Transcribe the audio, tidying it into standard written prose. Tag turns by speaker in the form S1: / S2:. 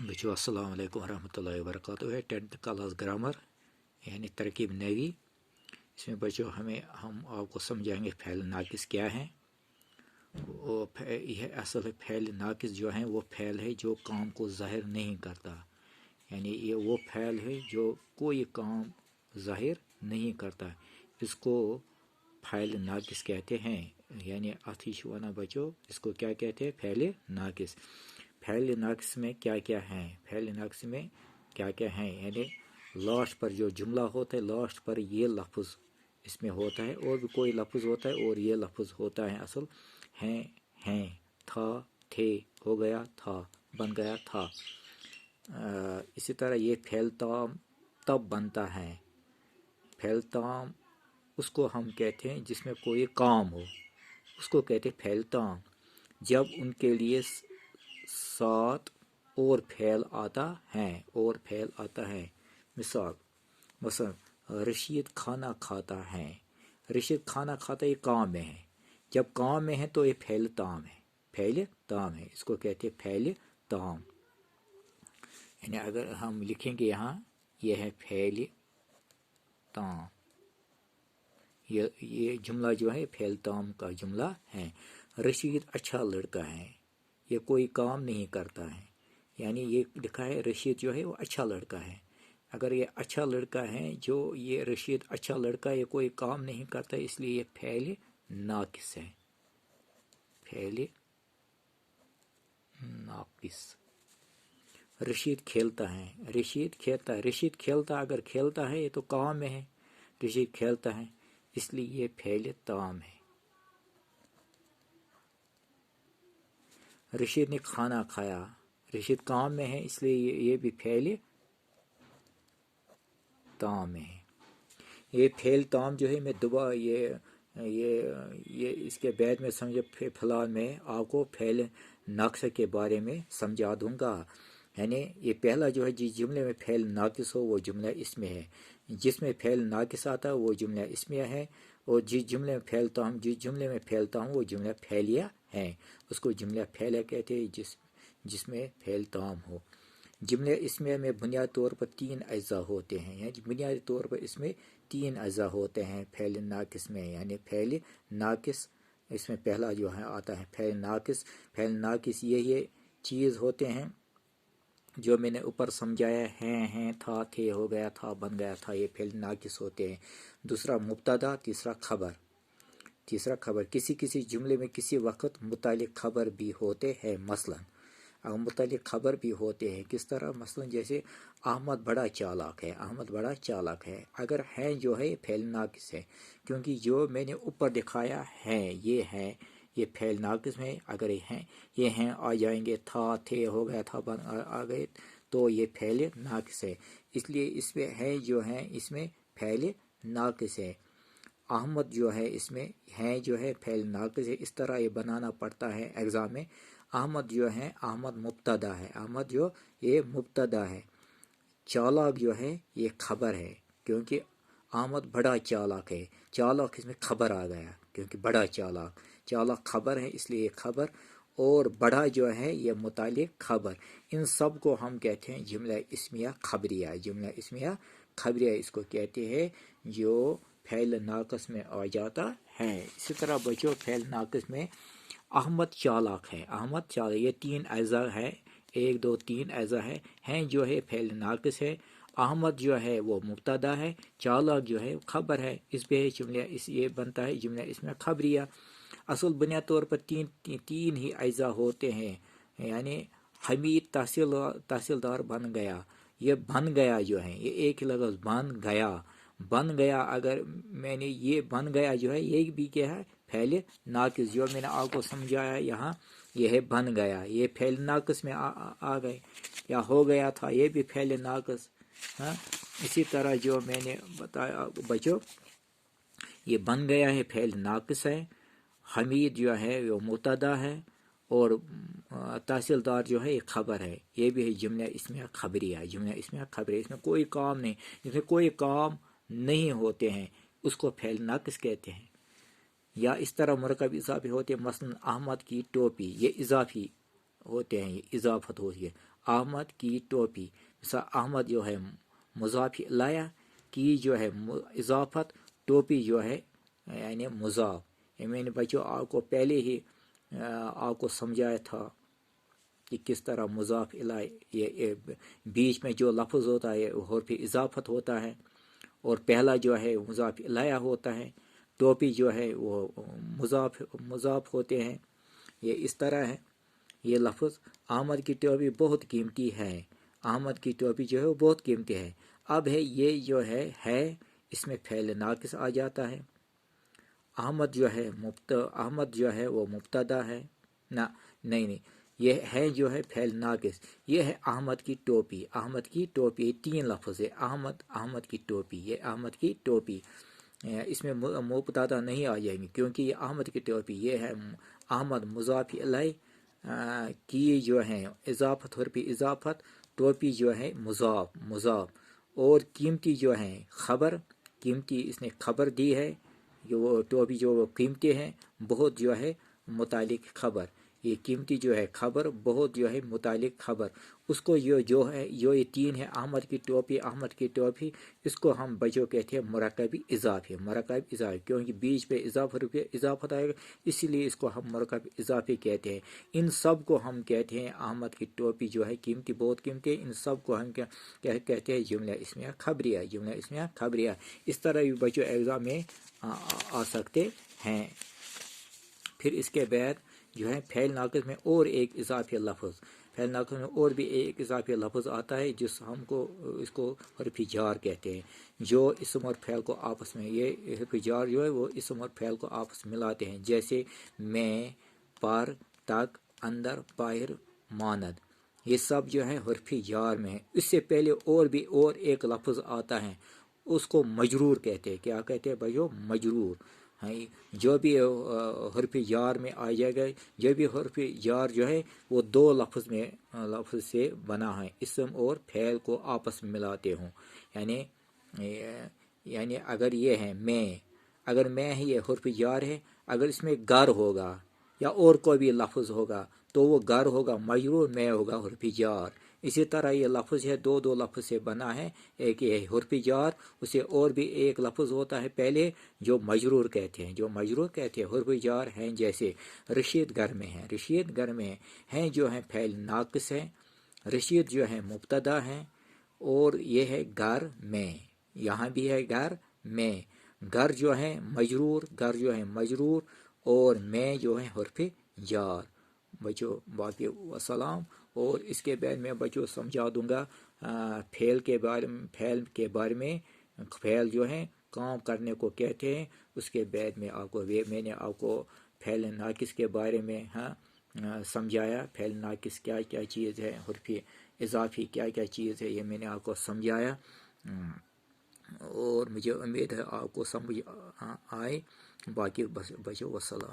S1: बच्चों अस्सलाम वालेकुम रहमतुल्लाहि व बरकातुहू है 10th क्लास ग्रामर यानी तरकीब नवी। इसमें बच्चों हम आपको समझाएंगे फ़ेल नाकिस क्या है। वो यह असल फ़ेल नाकिस जो है वो फ़ेल है जो काम को ज़ाहिर नहीं करता, यानी ये वो फ़ेल है जो कोई काम ज़ाहिर नहीं करता, इसको फ़ेल नाकिस कहते हैं। यानी अथीश वाना बच्चों इसको क्या कहते हैं, फ़ेल नाकिस। फ़ेल नाकिस में क्या क्या है, फ़ेल नाकिस में क्या क्या है, यानी लास्ट पर जो जुमला होता है लास्ट पर ये लफ्ज़ इसमें होता है, और भी कोई लफ्ज़ होता है और ये लफ्ज़ होता है असल हैं, था, थे, हो गया था, बन गया था। इसी तरह ये फ़ेल ताम तब बनता है, फ़ेल ताम उसको हम कहते हैं जिसमें कोई काम हो, उसको कहते हैं फ़ेल ताम, जब उनके लिए साथ और फ़ेल आता है, और फ़ेल आता है। मिसाल मसलन रशीद खाना खाता है, रशीद खाना खाता ये काम में है, जब काम में है तो ये फ़ेल ताम है, फ़ेल ताम है, इसको कहते हैं फ़ेल ताम। यानी अगर हम लिखेंगे यहाँ ये है फ़ेल ताम, ये जुमला जो है फ़ेल ताम का जुमला है। रशीद अच्छा लड़का है, ये कोई काम नहीं करता है, यानी ये लिखा है रशीद जो है वो अच्छा लड़का है। अगर ये अच्छा लड़का है, जो ये रशीद अच्छा लड़का है, ये कोई काम नहीं करता, इसलिए ये फ़ेल नाकिस है, फ़ेल नाकिस। रशीद खेलता है, रशीद खेलता है, रशीद खेलता अगर खेलता है ये तो काम में है, रशीद खेलता है, इसलिए ये फ़ेल ताम है। रशीद ने खाना खाया, रशीद काम में है, इसलिए ये भी फ़ेल ताम है। ये फ़ेल ताम जो है मैं दोबारा ये इसके बाद में समझे, फ़िलहाल मैं आपको फ़ेल नाक़िस के बारे में समझा दूंगा। यानी ये पहला जो है जिस जुमले में फ़ेल नाक़िस हो वो जुमला इसमें है, जिसमें फ़ेल नाक़िस आता है वो जुमला इसमें है, और जिस जुमले में फैलता हूँ वो जुमला फ़ेलिया है, उसको जुमला फ़ेलिया कहते हैं जिसमें फ़ेल ताम हो। जुमले इसमें में बुनियादी तौर पर 3 अज़ा होते हैं, यानी बुनियादी तौर पर इसमें 3 अज़ा होते हैं फ़ेल नाकिस में। यानी फ़ेल नाकिस इसमें पहला जो है आता है फ़ेल नाकिस। फ़ेल नाकिस ये चीज़ होते हैं जो मैंने ऊपर समझाया, हैं, था, थे, हो गया था, बन गया था, ये फ़ेल नाकिस होते हैं। दूसरा मुब्तदा, तीसरा खबर। किसी जुमले में किसी वक्त मुतालिक खबर भी होते हैं, मसलन अगर मुतालिक खबर भी होते हैं, किस तरह, मसलन जैसे अहमद बड़ा चालाक है, अगर हैं जो है फ़ेल नाकिस है, क्योंकि जो मैंने ऊपर दिखाया है ये फ़ेल नाकिस में। अगर ये हैं आ जाएंगे, था, थे, हो गया था, बन आ गए, तो ये फ़ेल नाकिस है, इसलिए इसमें है जो है इसमें फ़ेल नाकिस है। अहमद जो है इसमें है जो है फ़ेल नाकिस है, इस तरह ये बनाना पड़ता है एग्ज़ाम में। अहमद जो है अहमद मुब्तदा है, चालाक जो है ये खबर है, क्योंकि अहमद बड़ा चालाक है, चालाक इसमें खबर आ गया, क्योंकि बड़ा चालाक खबर है, इसलिए ये खबर, और बड़ा जो है ये मुतालिक खबर। इन सब को हम कहते हैं जुमला इस्मिया खबरिया, इसको कहते हैं जो फ़ेल नाक़िस में आ जाता है। इसी तरह बच्चों फ़ेल नाक़िस में अहमद चालाक है, ये 3 अज़ा है, 1 2 3 अज़ा हैं जो है फ़ेल नाक़िस है। अहमद जो है वो मुब्तदा है, चालाक जो है खबर है, इस पे जुमला ये बनता है जुमला इसमें खबरिया। असल बुनियादी तौर पर तीन ही अज़ा होते हैं, यानी हमीद तहसीलदार बन गया, ये बन गया जो है ये एक ही लफ्ज़ बन गया, अगर मैंने ये बन गया जो है ये भी क्या है फ़ेल नाकिस, जो मैंने आपको समझाया यहाँ ये है बन गया, ये फ़ेल नाकिस में आ गए, या हो गया था ये भी फ़ेल नाकिस। हाँ, इसी तरह जो मैंने बताया बच्चों ये बन गया है फ़ेल नाकिस है, हमीद जो है वो मुब्तदा है, और तहसीलदार जो है ये खबर है, ये भी है जुमला इसमें खबरिया इसमें कोई काम नहीं, जिसमें कोई काम नहीं होते हैं उसको फ़ेल नाकिस कहते हैं। या इस तरह मुरकब इजाफी होते हैं, मसलन अहमद की टोपी, ये इजाफी होते हैं, ये इजाफत होती है, احمد کی ٹوپی، مثلا احمد جو ہے مضاف الیہ کی جو ہے اضافت، ٹوپی جو ہے یعنی مضاف. میں نے بچوں آپ کو پہلے ہی آپ کو سمجھایا تھا کہ کس طرح مضاف الیہ یہ بیچ میں جو لفظ ہوتا ہے حرف اضافت ہوتا ہے، اور پہلا جو ہے مضاف الیہ ہوتا ہے، ٹوپی جو ہے وہ مضاف ہوتے ہیں. یہ اس طرح ہے یہ لفظ. احمد کی ٹوپی بہت قیمتی ہے، احمد کی ٹوپی جو ہے وہ بہت قیمتی ہے. اب ہے یہ جو ہے اس میں فعل ناقص آ جاتا ہے. احمد جو ہے وہ مبتدا ہے. نہیں یہ ہے جو ہے فعل ناقص. یہ ہے احمد کی ٹوپی. احمد کی ٹوپی 3 لفظ ہے. احمد کی ٹوپی، یہ احمد کی ٹوپی. اس میں مبتدا نہیں آ جائیں گے کیونکہ یہ احمد کی ٹوپی، یہ ہے احمد مضاف الیہ کی جو ہے اضافت، حرف اضافت، ٹوپی جو ہے مضاف، اور قیمتی جو ہے خبر، قیمتی اس نے خبر دی ہے. وہ ٹوپی جو قیمتی ہیں بہت جو ہے متعلق خبر، یہ قیمتی جو ہے خبر بہت جو ہے متعلق خبر. اس کو جو ہے یہ 3 ہے احمد کی ٹوپی، احمد کی ٹوپی، اس کو ہم بچوں کہتے ہیں مرکب اضافی. مرکب اضافی کیونکہ بیچ پہ اضافت آئے گا، اسی لیے اس کو ہم مرکب اضافی کہتے ہیں. ان سب کو ہم کہتے ہیں احمد کی ٹوپی جو ہے قیمتی، بہت قیمتی ہے. ان سب کو ہم کہتے ہیں جملہ اسمیہ خبریہ، جملہ اسمیہ خبریہ. اس طرح بھی بچوں ایگزام میں آ سکتے ہیں. پھر اس کے بعد جو ہے فعل ناقص میں اور ایک اضافی لفظ، فعل ناقص میں اور بھی ایک اضافی لفظ آتا ہے جس ہم کو اس کو حرف جار کہتے ہیں، جو اسم اور فعل کو آپس میں، یہ حرف جار جو ہے وہ اسم اور فعل کو آپس میں ملاتے ہیں. جیسے میں، پر، تک، اندر، باہر، ماند، یہ سب جو ہے حرف جار میں ہے. اس سے پہلے اور ایک لفظ آتا ہے، اس کو مجرور کہتے ہیں. کیا کہتے ہیں بھائیو؟ مجرور. جو بھی حرف جار میں آ جائے گا، جو بھی حرف جار جو ہے وہ 2 لفظ سے بنا ہے، اسم اور فعل کو آپس میں ملاتے ہوں. یعنی اگر یہ ہے میں، اگر میں ہے یہ حرف جار ہے، اگر اس میں گر ہوگا یا اور کوئی بھی لفظ ہوگا تو وہ گر ہوگا مجرور، میں ہوگا حرف جار. اسی طرح یہ لفظ ہے 2 لفظ سے بنا ہے، ایک یہ حرف جار، اسے اور بھی ایک لفظ ہوتا ہے پہلے جو مجرور کہتے ہیں، جو مجرور کہتے ہیں. حرف جار ہیں جیسے رشید گھر میں ہے، رشید گھر میں ہیں جو ہے فعل ناقص ہے، رشید جو ہے مبتدا ہے، اور یہ ہے گھر میں، یہاں بھی ہے گھر میں. گھر جو ہے مجرور، گھر جو ہے مجرور، اور میں جو ہے حرف جار. بچوں باقی وسلام. اور اس کے بعد میں بچوں سمجھا دوں گا فعل کے بارے میں. فعل جو ہے کام کرنے کو کہتے ہیں. اس کے بعد میں میں نے آپ کو فعل ناقص کے بارے میں سمجھایا. فعل ناقص کیا کیا چیز ہے، حرف اضافی کیا کیا چیز ہے، یہ میں نے آپ کو سمجھایا. اور مجھے امید ہے آپ کو سمجھ آئے. باقی بچوں وسلام.